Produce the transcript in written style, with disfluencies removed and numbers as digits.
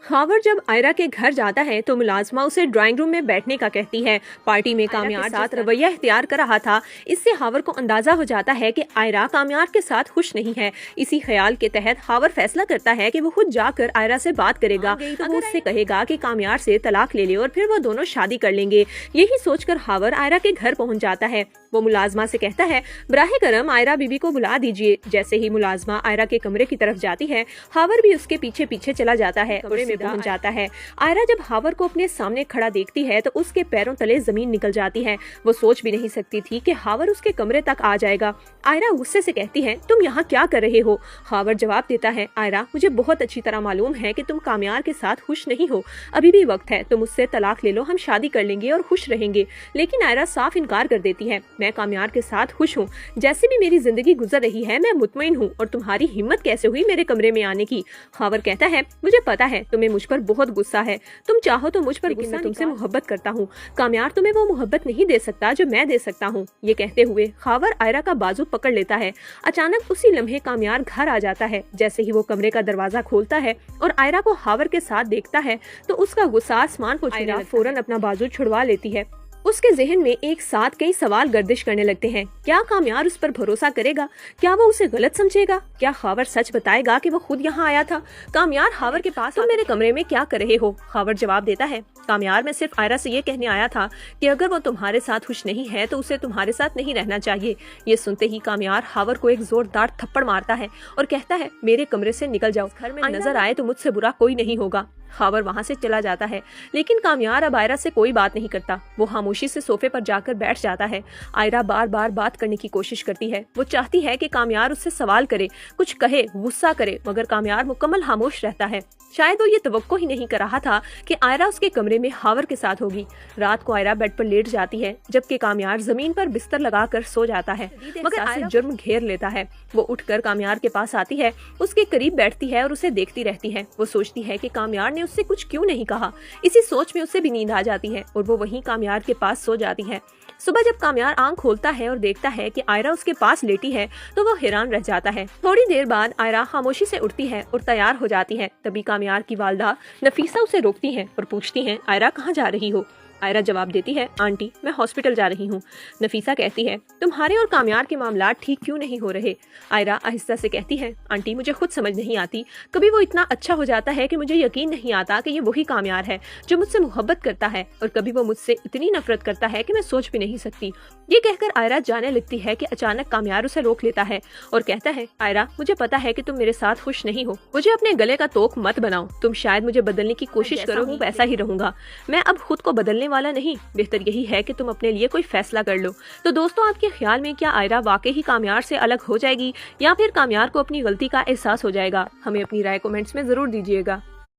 हावर जब आयरा के घर जाता है तो मुलाजमा उसे ड्राइंग रूम में बैठने का कहती है। पार्टी में कामयार के साथ रवैया इख्तियार कर रहा था, इससे हावर को अंदाजा हो जाता है कि आयरा कामयार के साथ खुश नहीं है। इसी ख्याल के तहत हावर फैसला करता है कि वो खुद जाकर आयरा से बात करेगा, तो वो उससे कहेगा कि कामयार से तलाक ले ले और फिर वो दोनों शादी कर लेंगे। यही सोचकर हावर आयरा के घर पहुंच जाता है। वो मुलाजमा से कहता है, बराहे करम आयरा बीबी को बुला दीजिए। जैसे ही मुलाजमा आयरा के कमरे की तरफ जाती है, हावर भी उसके पीछे पीछे चला जाता है, कमरे में पहुंच जाता है। आयरा जब हावर को अपने सामने खड़ा देखती है तो उसके पैरों तले जमीन निकल जाती है। वो सोच भी नहीं सकती थी कि हावर उसके कमरे तक आ जाएगा। आयरा गुस्से से कहती है, तुम यहाँ क्या कर रहे हो? हावर जवाब देता है, आयरा मुझे बहुत अच्छी तरह मालूम है कि तुम कामयार के साथ खुश नहीं हो। अभी भी वक्त है, तुम मुझसे तलाक ले लो, हम शादी कर लेंगे और खुश रहेंगे। लेकिन आयरा साफ इनकार कर देती है, मैं कामयार के साथ खुश हूँ। जैसे भी मेरी जिंदगी गुजर रही है मैं मुतमईन हूँ, और तुम्हारी हिम्मत कैसे हुई मेरे कमरे में आने की? हावर कहता है, मुझे पता है तुम्हें मुझ पर बहुत गुस्सा है, तुम चाहो तो मुझ पर गुस्सा, तुमसे मोहब्बत करता हूँ। कामयार तुम्हें वो मोहब्बत नहीं दे सकता जो मैं दे सकता हूँ। ये कहते हुए हावर आयरा का बाजू पकड़ लेता है। अचानक उसी लम्हे कामयार घर आ जाता है। जैसे ही वो कमरे का दरवाजा खोलता है और आयरा को हावर के साथ देखता है तो उसका गुस्सा आसमान को छूने लगता है। फौरन अपना बाजू छुड़वा लेती है। उसके जहन में एक साथ कई सवाल गर्दिश करने लगते हैं। क्या कामयार उस पर भरोसा करेगा? क्या वो उसे गलत समझेगा? क्या हावर सच बताएगा कि वो खुद यहाँ आया था? कामयार हावर के पास, तुम मेरे कमरे में क्या कर रहे हो? हावर जवाब देता है, कामयार मैं सिर्फ आयरा से ये कहने आया था कि अगर वो तुम्हारे साथ खुश नहीं है तो उसे तुम्हारे साथ नहीं रहना चाहिए। ये सुनते ही कामयार हावर को एक जोरदार थप्पड़ मारता है और कहता है, मेरे कमरे से निकल जाओ, घर में नजर आए तो मुझसे बुरा कोई नहीं होगा। हावर वहाँ से चला जाता है, लेकिन कामयार अब आयरा से कोई बात नहीं करता। वो खामोशी से सोफे पर जाकर बैठ जाता है। आयरा बार बार बात करने की कोशिश करती है। वो चाहती है कि कामयार उससे सवाल करे, कुछ कहे, गुस्सा करे, मगर कामयार मुकम्मल खामोश रहता है। शायद वो ये तवक्को ही नहीं कर रहा था कि आयरा उसके कमरे में हावर के साथ होगी। रात को आयरा बेड पर लेट जाती है, जबकि कामयार जमीन पर बिस्तर लगाकर सो जाता है। मगर आयरा जुर्म घेर लेता है। वो उठकर कामयार के पास आती है, उसके करीब बैठती है और उसे देखती रहती है। वो सोचती है कि कामयार ने उससे कुछ क्यों नहीं कहा। इसी सोच में उसे भी नींद आ जाती है और वो वहीं कामयार के पास सो जाती है। सुबह जब कामयार आंख खोलता है और देखता है कि आयरा उसके पास लेटी है तो वो हैरान रह जाता है। थोड़ी देर बाद आयरा खामोशी से उठती है और तैयार हो जाती है। तभी कामयार की वालदा नफीसा उसे रोकती है और पूछती है, आयरा कहाँ जा रही हो? आयरा जवाब देती है, आंटी मैं हॉस्पिटल जा रही हूँ। नफीसा कहती है, तुम्हारे और कामयार के मामला ठीक क्यों नहीं हो रहे? आयरा आहिस्ता से कहती है, आंटी मुझे खुद समझ नहीं आती। कभी वो इतना अच्छा हो जाता है कि मुझे यकीन नहीं आता कि ये वही कामयार है जो मुझसे मोहब्बत करता है, और कभी वो मुझसे इतनी नफरत करता है कि मैं सोच भी नहीं सकती। ये कहकर आयरा जाने लगती है कि अचानक कामयार उसे रोक लेता है और कहता है, आयरा मुझे पता है कि तुम मेरे साथ खुश नहीं हो, मुझे अपने गले का तोक मत बनाओ। तुम शायद मुझे बदलने की कोशिश करो, वैसा ही रहूंगा। मैं अब खुद को बदलने वाला नहीं। बेहतर यही है कि तुम अपने लिए कोई फैसला कर लो। तो दोस्तों, आपके ख्याल में क्या आयरा वाकई ही कामयार से अलग हो जाएगी या फिर कामयार को अपनी गलती का एहसास हो जाएगा? हमें अपनी राय कमेंट्स में जरूर दीजिएगा।